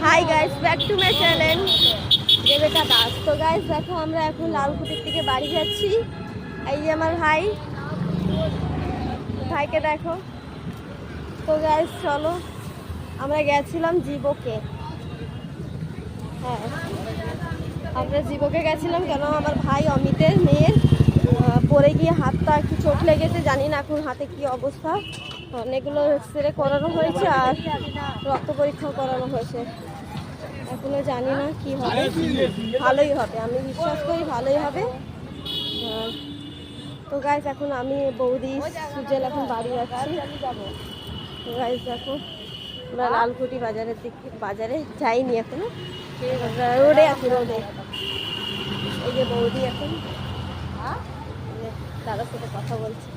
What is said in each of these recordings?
High guys, back to my channel Rebecca Das. তো guys দেখো, আমরা এখন লালকুটির থেকে বাড়ি যাচ্ছি। এই যে আমার ভাইকে দেখো। তো গাইস চলো, আমরা গেছিলাম জীবকে। হ্যাঁ, আমরা জীবকে গেছিলাম কেন আমার ভাই অমিতের মেয়ের পড়ে গিয়ে হাতটা একটু চোট লেগেছে। জানি না এখন হাতে কি অবস্থা। অনেকগুলো এক্সরে করানো হয়েছে আর রক্ত পরীক্ষাও করানো হয়েছে। এখনো জানি না কি হবে। ভালোই হবে, আমি বিশ্বাস করি ভালোই হবে। তো গাইস এখন আমি বৌদি সুজেল এখন বাড়ি যাচ্ছি। তো গাইস দেখো, আমরা লালকুটি বাজারে যাইনি এখনো, রোডে আছি রোডে। এই যে বৌদি এখন দাদার সাথে কথা বলছি।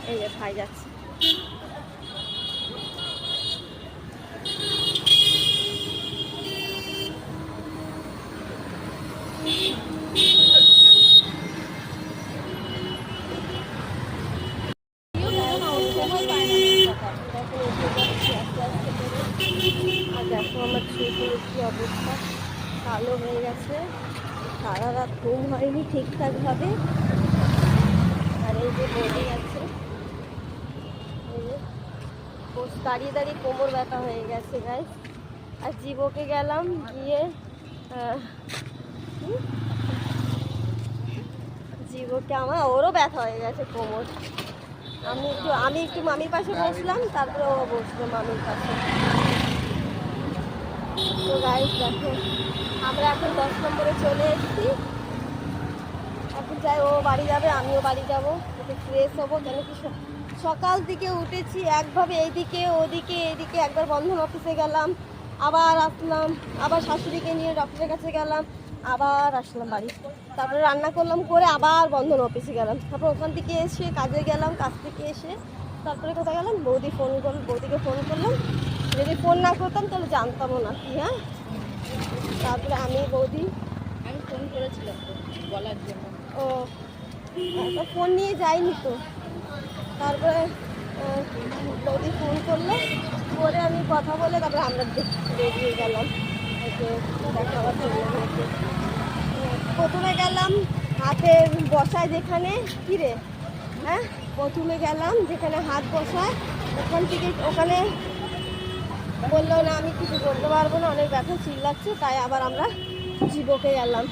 এই যে ভাই যাচ্ছে। দেখো আমার চুলের কি অবস্থা, কালো হয়ে গেছে। সারা রাত ঘুম হয়নি ঠিকঠাকভাবে। আর এই যে বডি আছে, দাঁড়িয়ে দাঁড়িয়ে কোমর ব্যথা হয়ে গেছে গাইস। আর জীবকে গেলাম, গিয়ে জীবকে ওরও ব্যথা হয়ে গেছে কোমর। আমি একটু মামির পাশে বসলাম, তারপরে ও বসলো মামির পাশে। তো গাইস দেখো, আমরা এখন 10 নম্বরে চলে এসেছি। এখন যাই, ও বাড়ি যাবে, আমিও বাড়ি যাবো, একটু ফ্রেশ হবো। কেন কি সকাল দিকে উঠেছি একভাবে, এইদিকে ওদিকে এইদিকে। একবার বন্ধন অফিসে গেলাম, আবার আসলাম, আবার শাশুড়িকে নিয়ে ডক্টরের কাছে গেলাম, আবার আসলাম বাড়ি। তারপরে রান্না করলাম, করে আবার বন্ধন অফিসে গেলাম। তারপর ওখান থেকে এসে কাজে গেলাম, কাজ থেকে এসে তারপরে কোথায় গেলাম, বৌদিকে ফোন করলাম। যদি ফোন না করতাম তাহলে জানতামও না কি। হ্যাঁ, তারপরে আমি ফোন করেছিলাম বলার জন্য। ও ফোন নিয়ে যাইনি তো। তারপরে বৌদি ফোন করলো, করে আমি কথা বলে তারপরে আমরা বেরিয়ে গেলাম দেখাবার জন্য। প্রথমে গেলাম হাতের বসায় যেখানে, কিরে হ্যাঁ, প্রথমে গেলাম যেখানে হাত বসায়, ওখানে বললো না আমি কিছু করতে পারবো না, অনেক ব্যথা চিল্লাচ্ছে। তাই আবার আমরা জীবকে গেলাম।